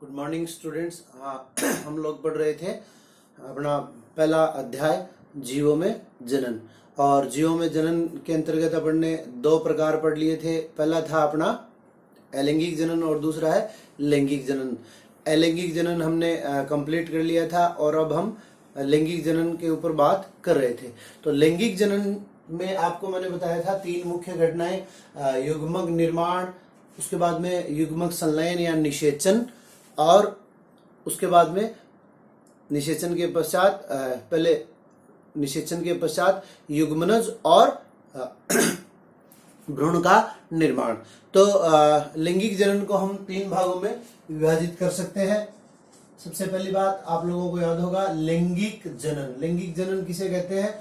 Good morning students. हम लोग पढ़ रहे थे अपना पहला अध्याय जीवों में जनन। और जीवों में जनन के अंतर्गत अपन ने दो प्रकार पढ़ लिए थे। पहला था अपना अलैंगिक जनन और दूसरा है लैंगिक जनन। अलैंगिक जनन हमने कंप्लीट कर लिया था और अब हम लैंगिक जनन के ऊपर बात कर रहे थे। तो लैंगिक जनन में आपको मैंने बताया था तीन मुख्य घटनाएं, युग्मक निर्माण, उसके बाद में युग्मक संलयन या निषेचन, और उसके बाद में निषेचन के पश्चात पहले निषेचन के पश्चात युग्मनज और भ्रूण का निर्माण। तो लैंगिक जनन को हम तीन भागों में विभाजित कर सकते हैं। सबसे पहली बात आप लोगों को याद होगा लैंगिक जनन। लैंगिक जनन किसे कहते हैं?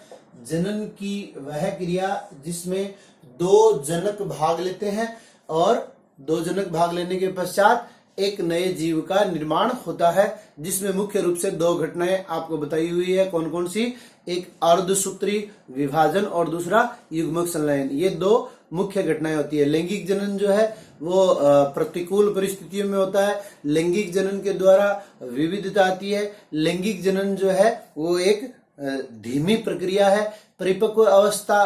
जनन की वह क्रिया जिसमें दो जनक भाग लेते हैं और दो जनक भाग लेने के पश्चात एक नए जीव का निर्माण होता है, जिसमें मुख्य रूप से दो घटनाएं आपको बताई हुई है। कौन कौन सी? एक अर्धसूत्री विभाजन और दूसरा युग्मक संलयन। ये दो मुख्य घटनाएं होती है। लैंगिक जनन जो है वो प्रतिकूल परिस्थितियों में होता है। लैंगिक जनन के द्वारा विविधता आती है। लैंगिक जनन जो है वो एक धीमी प्रक्रिया है। परिपक्व अवस्था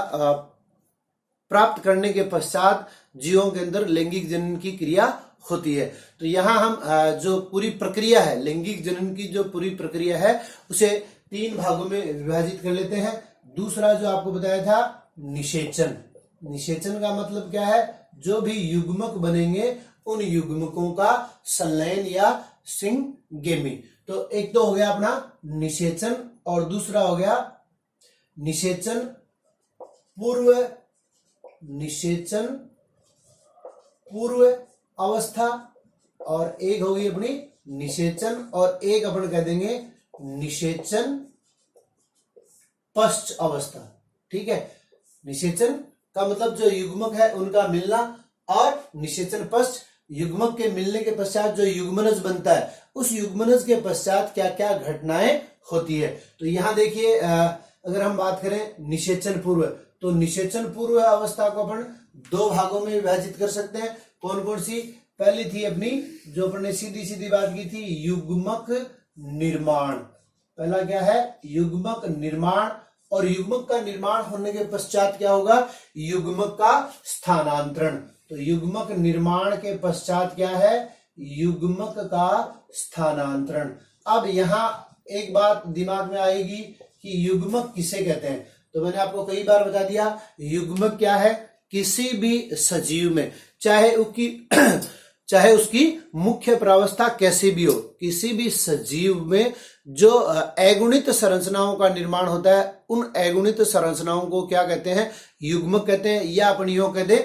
प्राप्त करने के पश्चात जीवों के अंदर लैंगिक जनन की क्रिया होती है। तो यहाँ हम जो पूरी प्रक्रिया है, लैंगिक जनन की जो पूरी प्रक्रिया है, उसे तीन भागों में विभाजित कर लेते हैं। दूसरा जो आपको बताया था निषेचन। निषेचन का मतलब क्या है? जो भी युग्मक बनेंगे उन युग्मकों का संलयन या सिंगगेमी। तो एक तो हो गया अपना निषेचन और दूसरा हो गया निषेचन पूर्व अवस्था, और एक होगी अपनी निषेचन, और एक अपन कह देंगे निषेचन पश्च अवस्था। ठीक है, निषेचन का मतलब जो युग्मक है उनका मिलना, और निषेचन पश्च युग्मक के मिलने के पश्चात जो युग्मनज बनता है, उस युग्मनज के पश्चात क्या क्या घटनाएं होती है। तो यहां देखिए, अगर हम बात करें निषेचन पूर्व, तो निषेचन पूर्व अवस्था को अपन दो भागों में विभाजित कर सकते हैं। कौन कौन सी? पहली थी अपनी जो अपन ने सीधी सीधी बात की थी, युग्मक निर्माण। पहला क्या है? युग्मक निर्माण। और युग्मक का निर्माण होने के पश्चात क्या होगा? युग्मक का स्थानांतरण। तो युग्मक निर्माण के पश्चात क्या है? युग्मक का स्थानांतरण। अब यहां एक बात दिमाग में आएगी कि युग्मक किसे कहते हैं। तो मैंने आपको कई बार बता दिया, युग्मक क्या है? किसी भी सजीव में, चाहे उसकी मुख्य प्रावस्था कैसी भी हो, किसी भी सजीव में जो अगुणित संरचनाओं का निर्माण होता है, उन अगुणित संरचनाओं को क्या कहते हैं? युग्मक कहते हैं। या अपन यूं कहते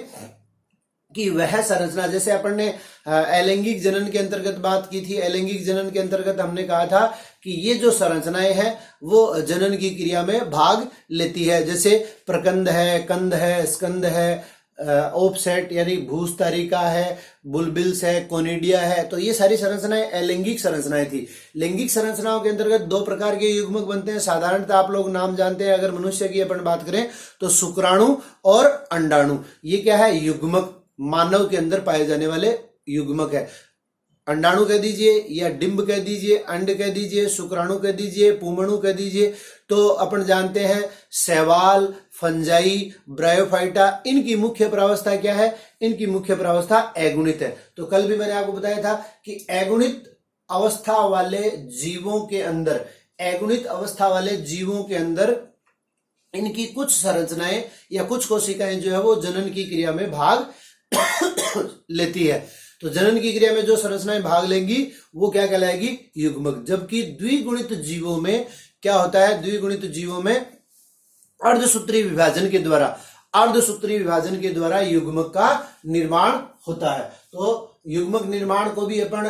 कि वह संरचना, जैसे अपन ने अलैंगिक जनन के अंतर्गत बात की थी। अलैंगिक जनन के अंतर्गत हमने कहा था कि ये जो संरचनाएं हैं वो जनन की क्रिया में भाग लेती है। जैसे प्रकंद है, कंद है, स्कंद है, ओपसेट यानी भूस्तरिका है, बुलबिल्स है, कोनिडिया है। तो ये सारी संरचनाएं अलैंगिक संरचनाएं थी। लैंगिक संरचनाओं के अंतर्गत दो प्रकार के युग्मक बनते हैं। साधारणतः आप लोग नाम जानते हैं। अगर मनुष्य की अपन बात करें तो शुक्राणु और अंडाणु, ये क्या है? युग्मक, मानव के अंदर पाए जाने वाले युग्मक है। अंडाणु कह दीजिए या डिंब कह दीजिए, अंड कह दीजिए, शुक्राणु कह दीजिए, पुमणु कह दीजिए। तो अपन जानते हैं शैवाल, फंजाई, ब्रायोफाइटा, इनकी मुख्य प्रावस्था क्या है? इनकी मुख्य प्रावस्था अगुणित है। तो कल भी मैंने आपको बताया था कि अगुणित अवस्था वाले जीवों के अंदर, अगुणित अवस्था वाले जीवों के अंदर इनकी कुछ संरचनाएं या कुछ कोशिकाएं जो है वो जनन की क्रिया में भाग लेती है। तो जनन की क्रिया में जो संरचनाएं भाग लेंगी वो क्या कहलाएगी? युग्मक। जबकि द्विगुणित जीवों में क्या होता है? द्विगुणित जीवों में अर्धसूत्री विभाजन के द्वारा युग्मक का निर्माण होता है। तो युग्मक निर्माण को भी अपन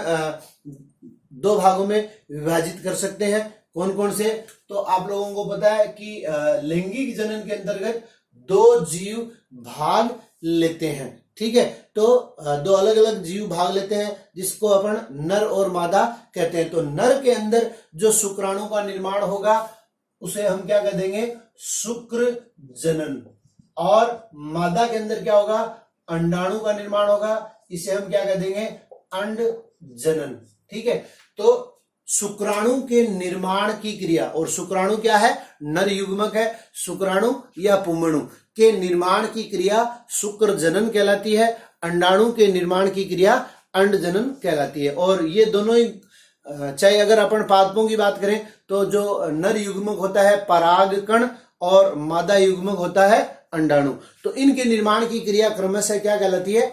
दो भागों में विभाजित कर सकते हैं। कौन कौन से? तो आप लोगों को पता है कि लैंगिक जनन के अंतर्गत दो जीव भाग लेते हैं। ठीक है, तो दो अलग अलग जीव भाग लेते हैं, जिसको अपन नर और मादा कहते हैं। तो नर के अंदर जो शुक्राणु का निर्माण होगा उसे हम क्या कह देंगे? शुक्र जनन। और मादा के अंदर क्या होगा? अंडाणु का निर्माण होगा, इसे हम क्या कह देंगे? अंड जनन। ठीक है। तो शुक्राणु के निर्माण की क्रिया, और शुक्राणु क्या है, नर युग्मक है, शुक्राणु या पुंमणु के निर्माण की क्रिया शुक्र जनन कहलाती है, अंडाणु के निर्माण की क्रिया अंड जनन कहलाती है। और ये दोनों ही, चाहे अगर अपन पादपों की बात करें तो जो नर युग्मक होता है परागकण और मादा युग्मक होता है अंडाणु, तो इनके निर्माण की क्रिया क्रमशः क्या कहलाती है,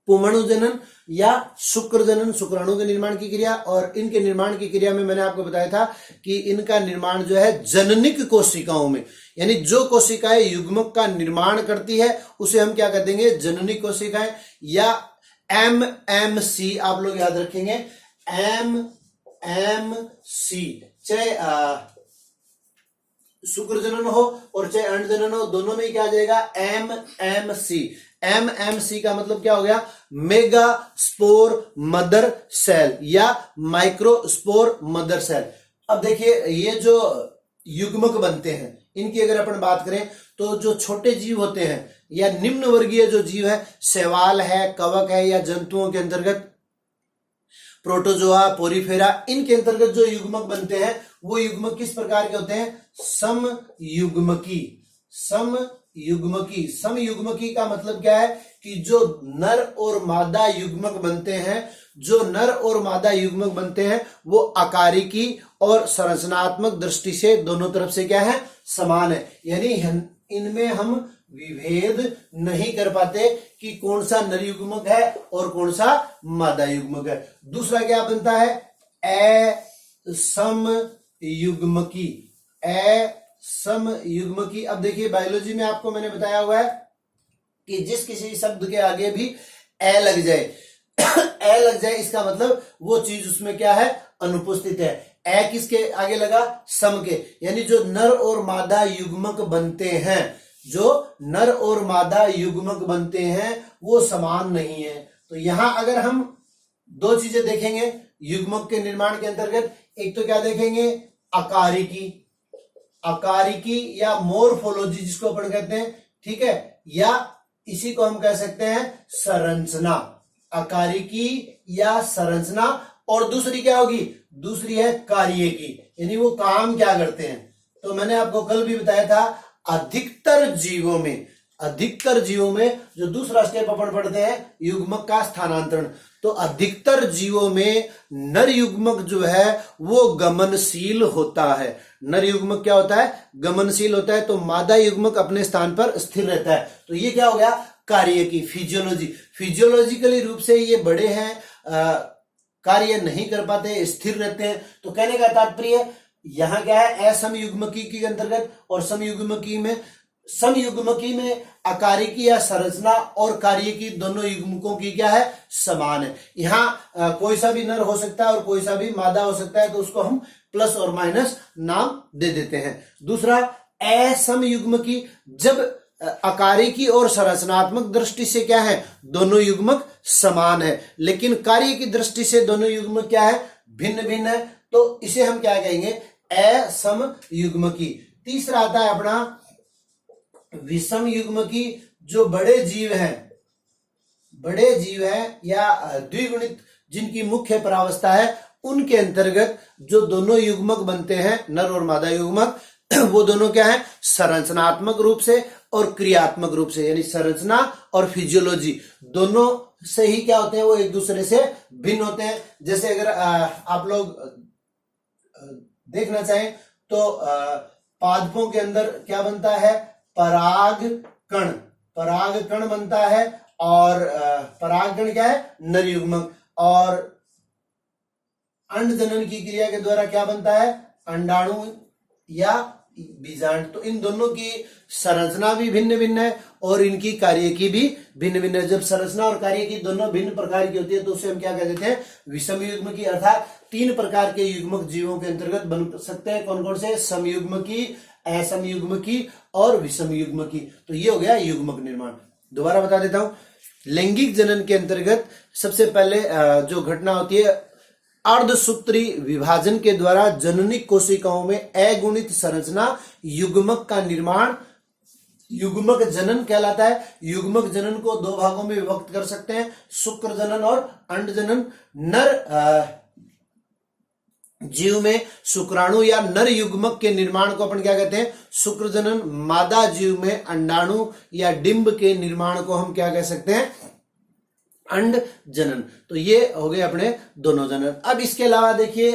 पुंमणु जनन या शुक्र जनन, शुक्राणु के निर्माण की क्रिया। और इनके निर्माण की क्रिया में मैंने आपको बताया था कि इनका निर्माण जो है जननिक कोशिकाओं में, यानी जो कोशिकाएं युग्मक का निर्माण करती है उसे हम क्या कर देंगे, जननिक कोशिकाएं या MMC, आप लोग याद रखेंगे MMC। चाहे शुक्र जनन हो और चाहे अंड जनन हो, दोनों में क्या आ जाएगा, MMC। MMC का मतलब क्या हो गया, मेगा स्पोर मदर सेल या माइक्रोस्पोर मदर सेल। अब देखिए ये जो युग्मक बनते हैं इनकी अगर अपन बात करें तो जो छोटे जीव होते हैं या निम्न वर्गीय जो जीव है, शैवाल है, कवक है, या जंतुओं के अंतर्गत प्रोटोजोआ, पोरीफेरा, इनके अंतर्गत जो युग्मक बनते हैं वो युग्मक किस प्रकार के होते हैं, समयुग्मकी। समयुग्मकी, समयुग्मकी का मतलब क्या है कि जो नर और मादा युग्मक बनते हैं, जो नर और मादा युग्मक बनते हैं वो आकारिकी और संरचनात्मक दृष्टि से दोनों तरफ से क्या है, समान है। यानी इनमें हम विभेद नहीं कर पाते कि कौन सा नर युग्मक है और कौन सा मादा युग्मक है। दूसरा क्या बनता है, असमयुग्मकी। असमयुग्मकी, अब देखिए बायोलॉजी में आपको मैंने बताया हुआ है कि जिस किसी शब्द के आगे भी ए लग जाए ए लग जाए, इसका मतलब वो चीज उसमें क्या है, अनुपस्थित है। ए किसके आगे लगा, सम के, यानी जो नर और मादा युग्मक बनते हैं, जो नर और मादा युग्मक बनते हैं वो समान नहीं है। तो यहां अगर हम दो चीजें देखेंगे युग्मक के निर्माण के अंतर्गत, एक तो क्या देखेंगे, आकारिकी, आकारिकी या मोर्फोलॉजी जिसको अपन कहते हैं, ठीक है, या इसी को हम कह सकते हैं संरचना, आकारिकी या संरचना। और दूसरी क्या होगी, दूसरी है कार्यकी, यानी वो काम क्या करते हैं। तो मैंने आपको कल भी बताया था अधिकतर जीवों में जो दूसरा स्टेप अपन पढ़ते हैं युग्मक का स्थानांतरण, तो अधिकतर जीवों में नर युग्मक जो है वो गमनशील होता है। नर युग्मक क्या होता है, गमनशील होता है, तो मादा युग्मक अपने स्थान पर स्थिर रहता है। तो ये क्या हो गया, कार्य की फिजियोलॉजी। फिजियोलॉजिकली रूप से ये बड़े हैं, कार्य नहीं कर पाते, स्थिर रहते हैं। तो कहने का तात्पर्य यहां क्या है, असमयुग्मकी के अंतर्गत और समयुग्मकी में आकारिकी या संरचना और कार्यकी दोनों युग्मकों की क्या है, समान है। यहाँ कोई सा भी नर हो सकता है और कोई सा भी मादा हो सकता है, तो उसको हम प्लस और माइनस नाम दे देते हैं। दूसरा असमयुग्मकी, जब आकारिकी और संरचनात्मक दृष्टि से क्या है, दोनों युग्मक समान है, लेकिन कार्य की दृष्टि से दोनों युग्मक क्या है, भिन्न भिन्न है, तो इसे हम क्या कहेंगे, असमयुग्मकी। तीसरा आता है अपना विषम युग्मकी। जो बड़े जीव हैं या द्विगुणित जिनकी मुख्य परावस्था है, उनके अंतर्गत जो दोनों युग्मक बनते हैं, नर और मादा युग्मक, वो दोनों क्या है, संरचनात्मक रूप से और क्रियात्मक रूप से, यानी संरचना और फिजियोलॉजी दोनों से ही क्या होते हैं, वो एक दूसरे से भिन्न होते हैं। जैसे अगर आप लोग देखना चाहें तो पादपों के अंदर क्या बनता है, परागकण बनता है, और परागकण क्या है, नर युग्मक, और अंड जनन की क्रिया के द्वारा क्या बनता है, अंडाणु या बीजांड। तो इन दोनों की संरचना भी भिन्न भिन्न है और इनकी कार्यकी भी भिन्न भिन्न है। जब संरचना और कार्यकी दोनों भिन्न प्रकार की होती है तो उसे हम क्या कह देते हैं, विषम युग्मकी। अर्थात 3 प्रकार के युग्मक जीवों के अंतर्गत बन सकते हैं। कौन कौन से, समयुग्मकी, असमयुग्मकी और विषम युग्मकी। तो ये हो गया युग्मक निर्माण। दोबारा बता देता हूं, लैंगिक जनन के अंतर्गत सबसे पहले जो घटना होती है, अर्धसूत्री विभाजन के द्वारा जननी कोशिकाओं में अगुणित संरचना युग्मक का निर्माण युग्मक जनन कहलाता है। युग्मक जनन को दो भागों में विभक्त कर सकते हैं, शुक्र जनन और अंड जनन। नर जीव में शुक्राणु या नर युग्मक के निर्माण को अपन क्या कहते हैं, शुक्र जनन। मादा जीव में अंडाणु या डिंब के निर्माण को हम क्या कह सकते हैं, अंड जनन। तो ये हो गए अपने दोनों जनन। अब इसके अलावा देखिए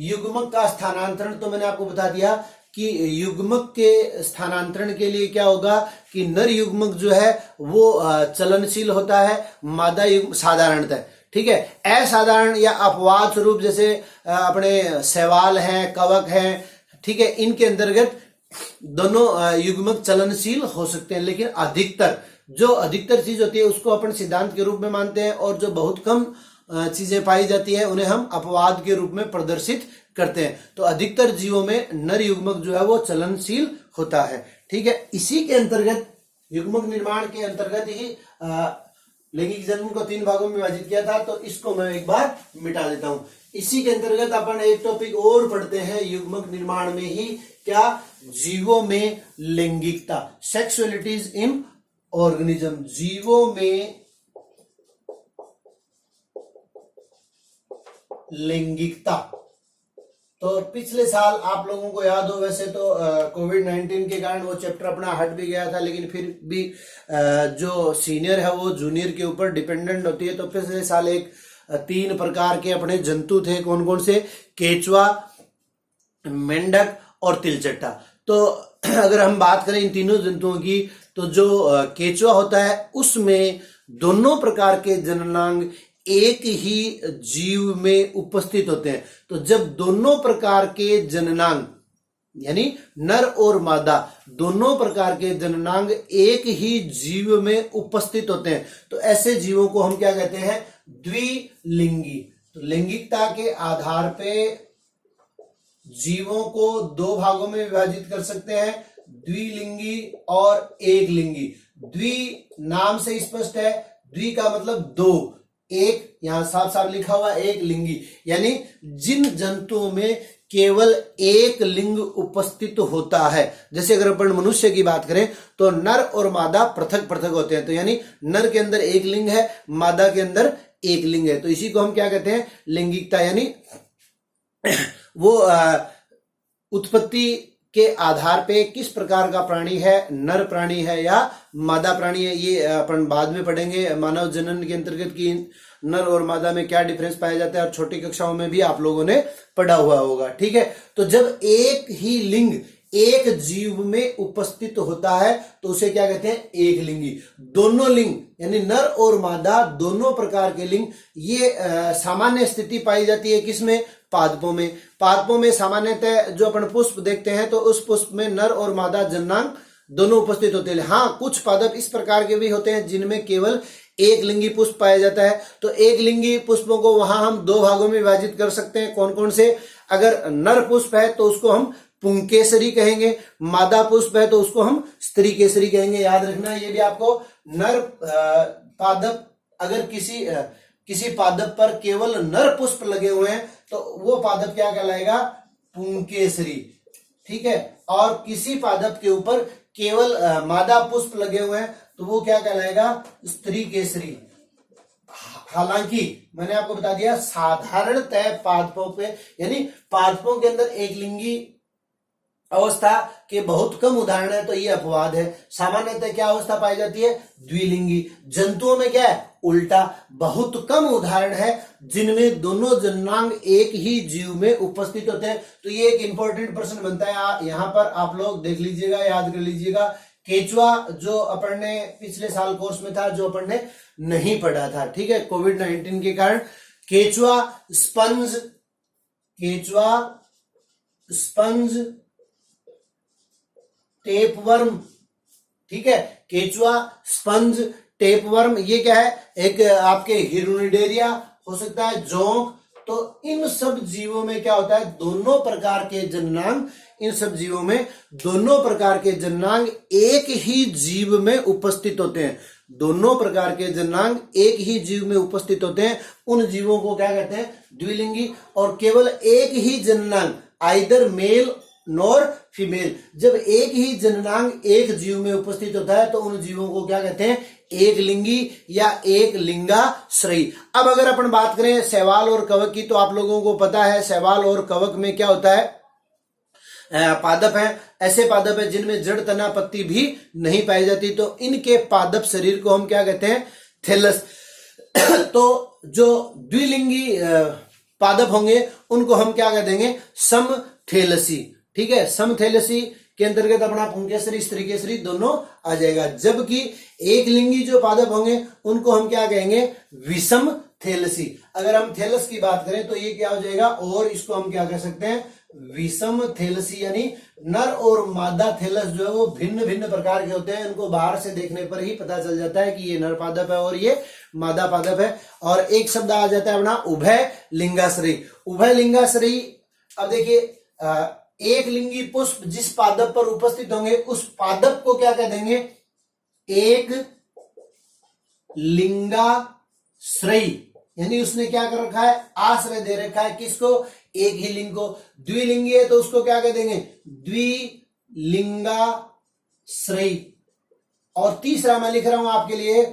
युग्मक का स्थानांतरण तो मैंने आपको बता दिया कि युग्मक के स्थानांतरण के लिए क्या होगा कि नर युग्मक जो है वो चलनशील होता है, मादा युग्मक साधारणतः, ठीक है। असाधारण या अपवाद स्वरूप जैसे अपने शैवाल हैं, कवक हैं, ठीक है, इनके अंतर्गत दोनों युग्मक चलनशील हो सकते हैं। लेकिन अधिकतर चीज होती है उसको अपन सिद्धांत के रूप में मानते हैं, और जो बहुत कम चीजें पाई जाती है उन्हें हम अपवाद के रूप में प्रदर्शित करते हैं। तो अधिकतर जीवों में नर युग्मक जो है वो चलनशील होता है, ठीक है। इसी के अंतर्गत युग्मक निर्माण के अंतर्गत ही लैंगिक जनन को 3 भागों में विभाजित किया था, तो इसको मैं एक बार मिटा देता हूं। इसी के अंतर्गत अपन एक टॉपिक और पढ़ते हैं युग्मक निर्माण में ही, क्या, जीवों में लैंगिकता, सेक्सुअलिटीज इन ऑर्गेनिज्म। जीवों में लैंगिकता। तो पिछले साल आप लोगों को याद हो, वैसे तो कोविड-19 के कारण वो चैप्टर अपना हट भी गया था, लेकिन फिर भी जो सीनियर है वो जूनियर के ऊपर डिपेंडेंट होती है। तो पिछले साल 3 प्रकार के अपने जंतु थे, कौन कौन से, केचुआ, मेंढक और तिलचट्टा। तो अगर हम बात करें इन तीनों जंतुओं की, तो जो केचुआ होता है उसमें दोनों प्रकार के जननांग एक ही जीव में उपस्थित होते हैं। तो जब दोनों प्रकार के जननांग यानी नर और मादा दोनों प्रकार के जननांग एक ही जीव में उपस्थित होते हैं, तो ऐसे जीवों को हम क्या कहते हैं, द्विलिंगी। तो लैंगिकता के आधार पे जीवों को 2 भागों में विभाजित कर सकते हैं, द्विलिंगी और एक लिंगी। द्वि नाम से स्पष्ट है, द्वि का मतलब 2, एक यहां साफ साफ लिखा हुआ एक लिंगी, यानी जिन जंतुओं में केवल एक लिंग उपस्थित होता है। जैसे अगर अपन मनुष्य की बात करें तो नर और मादा पृथक पृथक होते हैं, तो यानी नर के अंदर एक लिंग है, मादा के अंदर एक लिंग है। तो इसी को हम क्या कहते हैं, लैंगिकता। यानी वो उत्पत्ति के आधार पे किस प्रकार का प्राणी है, नर प्राणी है या मादा प्राणी है, ये अपन बाद में पढ़ेंगे मानव जनन के अंतर्गत कि नर और मादा में क्या डिफरेंस पाया जाता है, और छोटी कक्षाओं में भी आप लोगों ने पढ़ा हुआ होगा, ठीक है। तो जब एक ही लिंग एक जीव में उपस्थित होता है तो उसे क्या कहते हैं, एक लिंगी। दोनों लिंग यानी नर और मादा दोनों प्रकार के लिंग, ये सामान्य स्थिति पाई जाती है किसमें, पादपों में। पादपों में सामान्यतः जो अपन पुष्प देखते हैं तो उस पुष्प में नर और मादा जननांग दोनों उपस्थित होते हैं। हाँ, कुछ पादप इस प्रकार के भी होते हैं जिनमें केवल एक लिंगी पुष्प पाया जाता है। तो एक लिंगी पुष्पों को वहां हम 2 भागों में विभाजित कर सकते हैं, कौन कौन से। अगर नर पुष्प है तो उसको हम पुंकेसरी कहेंगे, मादा पुष्प है तो उसको हम स्त्री केसरी कहेंगे। याद रखना ये भी आपको। नर पादप, अगर किसी पादप पर केवल नर पुष्प लगे हुए हैं तो वो पादप क्या कहलाएगा, पुंकेसरी, ठीक है। और किसी पादप के ऊपर केवल मादा पुष्प लगे हुए हैं तो वो क्या कहलाएगा, स्त्री केसरी। हालांकि मैंने आपको बता दिया साधारणतः पादपों पे यानी पादपों के अंदर एक लिंगी अवस्था के बहुत कम उदाहरण है, तो ये अपवाद है। सामान्यतः क्या अवस्था पाई जाती है, द्विलिंगी। जंतुओं में क्या है, उल्टा, बहुत कम उदाहरण है जिनमें दोनों जननांग एक ही जीव में उपस्थित होते हैं। तो ये एक इंपॉर्टेंट प्रश्न बनता है, यहां पर आप लोग देख लीजिएगा, याद कर लीजिएगा। केचुआ जो अपन ने पिछले साल कोर्स में था, जो अपन ने नहीं पढ़ा था, ठीक है, कोविड-19 के कारण। केचुआ स्पंज टेपवर्म, ठीक है। केचुआ, स्पंज, टेपवर्म, ये क्या है, एक आपके हिरुनिडेरिया हो सकता है, जोंक। तो इन सब जीवों में क्या होता है, दोनों प्रकार के जननांग, इन सब जीवों में दोनों प्रकार के जननांग एक ही जीव में उपस्थित होते हैं। दोनों प्रकार के जननांग एक ही जीव में उपस्थित होते हैं, उन जीवों को क्या कहते हैं, द्विलिंगी। और केवल एक ही जननांग आइदर मेल नर फीमेल। जब एक ही जननांग एक जीव में उपस्थित होता है तो उन जीवों को क्या कहते हैं, एक लिंगी या एक लिंगाश्रयी। अब अगर अपन बात करें शैवाल और कवक की, तो आप लोगों को पता है शैवाल और कवक में क्या होता है, पादप है। ऐसे पादप है जिनमें जड़, तना, पत्ती भी नहीं पाई जाती, तो इनके पादप शरीर को हम क्या कहते हैं, थैलस। तो जो द्विलिंगी पादप होंगे उनको हम क्या कह देंगे, समथैलेसी। ठीक है, समथैलेसी के अंतर्गत अपना पुंकेसरी, स्त्रीकेसरी दोनों आ जाएगा। जबकि एक लिंगी जो पादप होंगे उनको हम क्या कहेंगे, विषम थैलेसी। अगर हम थैलस की बात करें तो ये क्या हो जाएगा, और इसको हम क्या कह सकते हैं, विषम थैलेसी। यानी नर और मादा थैलस जो है वो भिन्न भिन्न प्रकार के होते हैं। उनको बाहर से देखने पर ही पता चल जाता है कि ये नर पादप है और ये मादा पादप है। और एक शब्द आ जाता है अपना उभय लिंगाश्रयी। उभय लिंगाश्रयी, अब देखिए एक लिंगी पुष्प जिस पादप पर उपस्थित होंगे उस पादप को क्या कह देंगे, एक लिंगाश्रयी। यानी उसने क्या कर रखा है, आश्रय दे रखा है किसको, एक ही लिंग को। द्विलिंगी है तो उसको क्या कह देंगे, द्विलिंगाश्रयी। और तीसरा मैं लिख रहा हूं आपके लिए,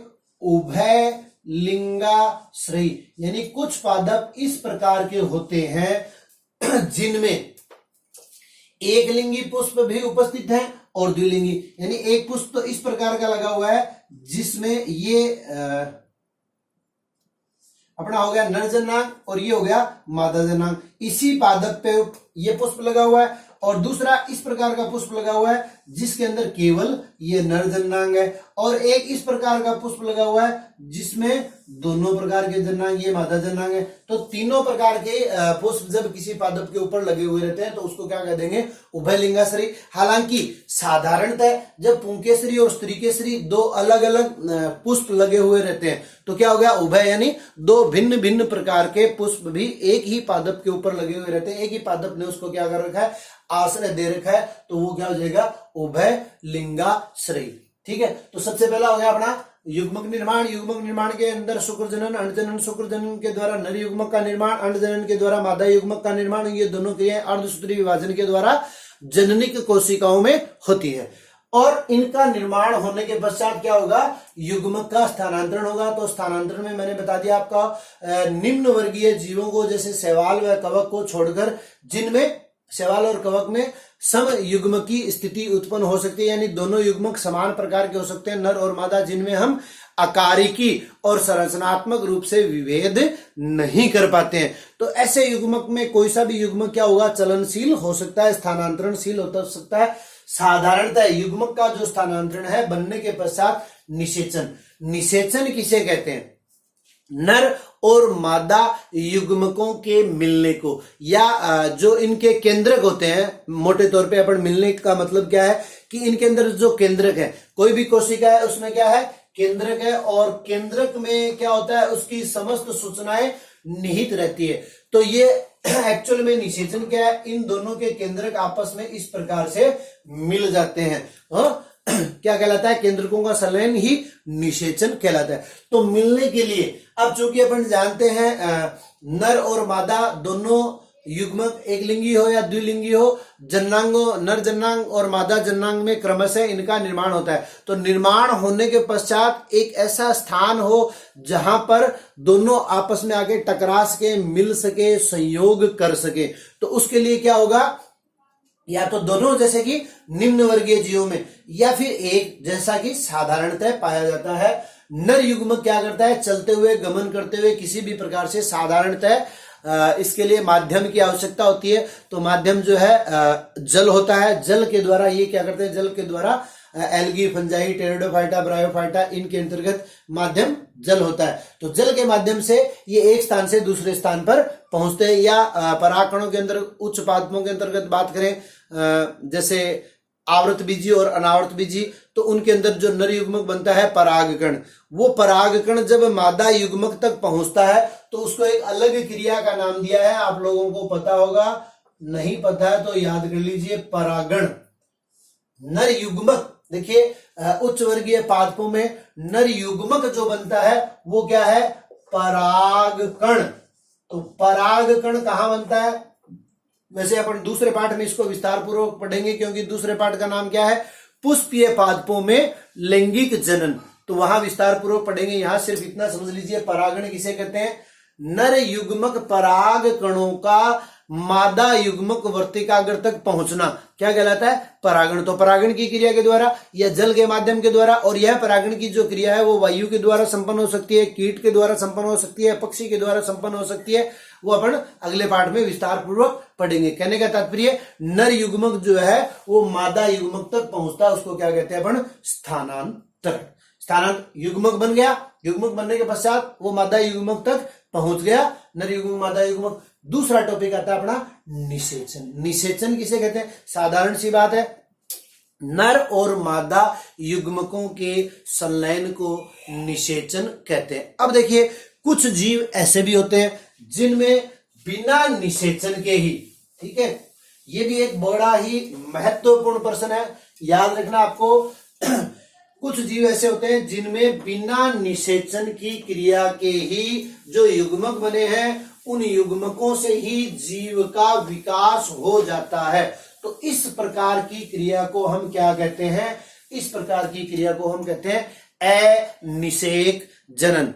उभय लिंगाश्रयी। यानी कुछ पादप इस प्रकार के होते हैं जिनमें एक लिंगी पुष्प भी उपस्थित है और द्विलिंगी। यानी एक पुष्प तो इस प्रकार का लगा हुआ है जिसमें ये अपना हो गया नर जननांग और ये हो गया मादा जननांग। इसी पादप पे ये पुष्प लगा हुआ है, और दूसरा इस प्रकार का पुष्प लगा हुआ है जिसके अंदर केवल ये नर जननांग है, और एक इस प्रकार का पुष्प लगा हुआ है जिसमें दोनों प्रकार के जननांग, ये मादा जननांग है। तो तीनों प्रकार के पुष्प जब किसी पादप के ऊपर लगे हुए रहते हैं तो उसको क्या कह देंगे, उभय लिंगाश्रयी। हालांकि साधारणतः जब पुंकेसरी और स्त्रीकेसरी दो अलग अलग पुष्प लगे हुए रहते हैं तो क्या हो गया, उभय। यानी दो भिन्न भिन्न प्रकार के पुष्प भी एक ही पादप के ऊपर लगे हुए रहते हैं, एक ही पादप ने उसको क्या कर रखा है, आश्रय दे रखा है, तो वो क्या हो जाएगा, उभय लिंगाश्रयी। ठीक है, तो सबसे पहला हो गया अपना युग्मक निर्माण। युग्मक निर्माण के अंदर शुक्र जनन, अंड जनन। शुक्र जनन के द्वारा नर युग्मक का निर्माण, अंड जनन के द्वारा मादा युग्मक का निर्माण। ये दोनों क्रियाएं अर्धसूत्री विभाजन के द्वारा जननिक कोशिकाओं में होती है। और इनका निर्माण होने के पश्चात क्या होगा, युग्मक का स्थानांतरण होगा। तो स्थानांतरण में मैंने बता दिया आपका निम्न वर्गीय जीवों को, जैसे शैवाल व कवक को छोड़कर, जिनमें शैवाल और कवक में सम युग्म की स्थिति उत्पन्न हो सकती है। यानी दोनों युग्मक समान प्रकार के हो सकते हैं, नर और मादा, जिनमें हम आकारिकी और संरचनात्मक रूप से विभेद नहीं कर पाते हैं। तो ऐसे युग्मक में कोई सा भी युग्मक क्या होगा, चलनशील हो सकता है, स्थानांतरणशील हो सकता है। साधारणतः युग्मक का जो स्थानांतरण है बनने के पश्चात निषेचन। निषेचन किसे कहते हैं, नर और मादा युग्मकों के मिलने को, या जो इनके केंद्रक होते हैं, मोटे तौर पे अपन मिलने का मतलब क्या है कि इनके अंदर जो केंद्रक है, कोई भी कोशिका है उसमें क्या है, केंद्रक है, और केंद्रक में क्या होता है, उसकी समस्त सूचनाएं निहित रहती है। तो ये एक्चुअल में निषेचन क्या है, इन दोनों के केंद्रक आपस में इस प्रकार से मिल जाते हैं। क्या कहलाता है, केंद्रकों का संलयन ही निषेचन कहलाता है। तो मिलने के लिए, अब चूंकि अपन जानते हैं नर और मादा दोनों युग्मक एक लिंगी हो या द्विलिंगी हो, जन्नांगो, नर जन्नांग और मादा जन्नांग में क्रमशः इनका निर्माण होता है। तो निर्माण होने के पश्चात एक ऐसा स्थान हो जहां पर दोनों आपस में आके टकरा सके, मिल सके, संयोग कर सके। तो उसके लिए क्या होगा, या तो दोनों जैसे कि निम्न वर्गीय जीवों में, या फिर एक जैसा कि साधारणतः पाया जाता है। नर युग्मक क्या करता है, चलते हुए, गमन करते हुए किसी भी प्रकार से, साधारणतः इसके लिए माध्यम की आवश्यकता होती है। तो माध्यम जो है जल होता है। जल के द्वारा ये क्या करते हैं, जल के द्वारा एल्गी, फंजाई, टेरिडोफाइटा, ब्रायोफाइटा, इनके अंतर्गत माध्यम जल होता है। तो जल के माध्यम से ये एक स्थान से दूसरे स्थान पर पहुंचते हैं। या परागकणों के अंदर उच्च पादपों के अंतर्गत बात करें, जैसे आवृत बीजी और अनावृत बीजी, तो उनके अंदर जो नर युग्मक बनता है परागकण, वो परागकण जब मादा युग्मक तक पहुंचता है तो उसको एक अलग क्रिया का नाम दिया है। आप लोगों को पता होगा, नहीं पता है तो याद कर लीजिए, परागण। नर युग्मक, देखिए उच्च वर्गीय पादपों में नर युग्मक जो बनता है वो क्या है, परागकण। तो परागकण कहां बनता है, वैसे अपन दूसरे पाठ में इसको विस्तार पूर्वक पढ़ेंगे, क्योंकि दूसरे पाठ का नाम क्या है, पुष्पीय पादपों में लैंगिक जनन, तो वहां विस्तार पूर्वक पढ़ेंगे। यहां सिर्फ इतना समझ लीजिए, परागण किसे कहते हैं, नर युग्मक पराग कणों का मादा युग्मक वर्तिकाग्र तक पहुंचना क्या कहलाता है, परागण। तो परागण की क्रिया के द्वारा या जल के माध्यम के द्वारा, और यह परागण की जो क्रिया है वो वायु के द्वारा संपन्न हो सकती है, कीट के द्वारा संपन्न हो सकती है, पक्षी के द्वारा संपन्न हो सकती है, वो अपन अगले पाठ में विस्तार पूर्वक पढ़ेंगे। कहने का तात्पर्य नर युग्मक जो है वो मादा युग्मक तक पहुंचता है, उसको क्या कहते हैं अपन, स्थानांतरण। स्थानांतरण युग्मक बन गया, युग्मक बनने के पश्चात वो मादा युग्मक तक पहुंच गया, नर युग्मक मादा युग्मक। दूसरा टॉपिक आता है अपना निषेचन। निषेचन किसे कहते हैं, साधारण सी बात है, नर और मादा युग्मकों के संलयन को निषेचन कहते हैं। अब देखिए, कुछ जीव ऐसे भी होते हैं जिनमें बिना निषेचन के ही, ठीक है, ये भी एक बड़ा ही महत्वपूर्ण प्रश्न है, याद रखना आपको। कुछ जीव ऐसे होते हैं जिनमें बिना निषेचन की क्रिया के ही जो युग्मक बने हैं, उन युग्मकों से ही जीव का विकास हो जाता है। तो इस प्रकार की क्रिया को हम क्या कहते हैं, इस प्रकार की क्रिया को हम कहते हैं अनिषेक जनन।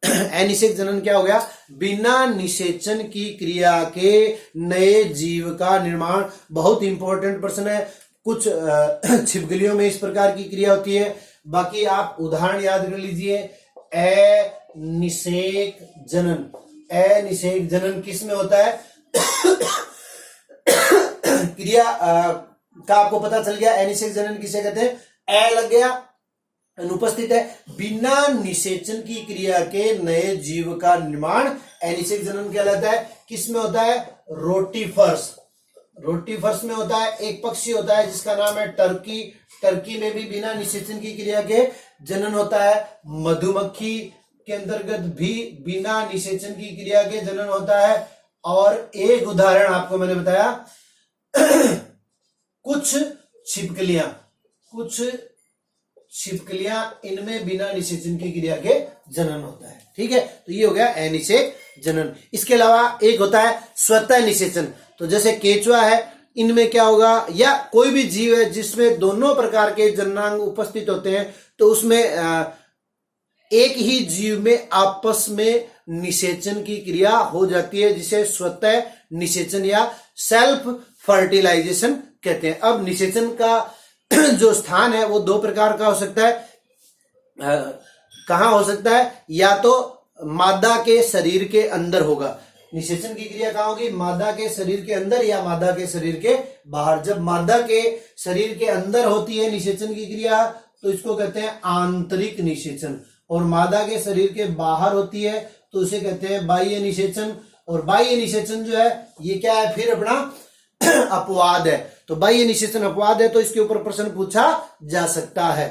अनिषेक जनन क्या हो गया, बिना निषेचन की क्रिया के नए जीव का निर्माण। बहुत इंपॉर्टेंट प्रश्न है, कुछ छिपकलियों में इस प्रकार की क्रिया होती है, बाकी आप उदाहरण याद कर लीजिए। अनिषेक जनन, अनिषेक जनन किस में होता है क्रिया का आपको पता चल गया, अनिषेक जनन किसे कहते हैं, ए लग गया, अनुपस्थित है, बिना निषेचन की क्रिया के नए जीव का निर्माण अनिषेक जनन कहलाता है। किस में होता है, रोटीफर्स, रोटीफर्स में होता है। एक पक्षी होता है जिसका नाम है टर्की, टर्की में भी बिना निषेचन की क्रिया के जनन होता है। मधुमक्खी के अंतर्गत भी बिना निषेचन की क्रिया के जनन होता है। और एक उदाहरण आपको मैंने बताया कुछ छिपकलियां, इनमें बिना निषेचन की क्रिया के जनन होता है, ठीक है। तो ये हो गया अनिषेक जनन। इसके अलावा एक होता है स्वतः निषेचन, तो जैसे केचुआ है, इनमें क्या होगा, या कोई भी जीव है जिसमें दोनों प्रकार के जननांग उपस्थित होते हैं, तो उसमें एक ही जीव में आपस में निषेचन की क्रिया हो जाती है, जिसे स्वतः निषेचन या सेल्फ फर्टिलाइजेशन कहते हैं। अब निषेचन का जो स्थान है वो दो प्रकार का हो सकता है। कहां हो सकता है, या तो मादा के शरीर के अंदर होगा, निषेचन की क्रिया कहां होगी, मादा के शरीर के अंदर या मादा के शरीर के बाहर। जब मादा के शरीर के अंदर होती है निषेचन की क्रिया, तो इसको कहते हैं आंतरिक निषेचन, और मादा के शरीर के बाहर होती है तो उसे कहते हैं बाह्य निषेचन। और बाह्य निषेचन जो है ये क्या है, फिर अपना अपवाद है। तो बाह्य निषेचन अपवाद है, तो इसके ऊपर प्रश्न पूछा जा सकता है।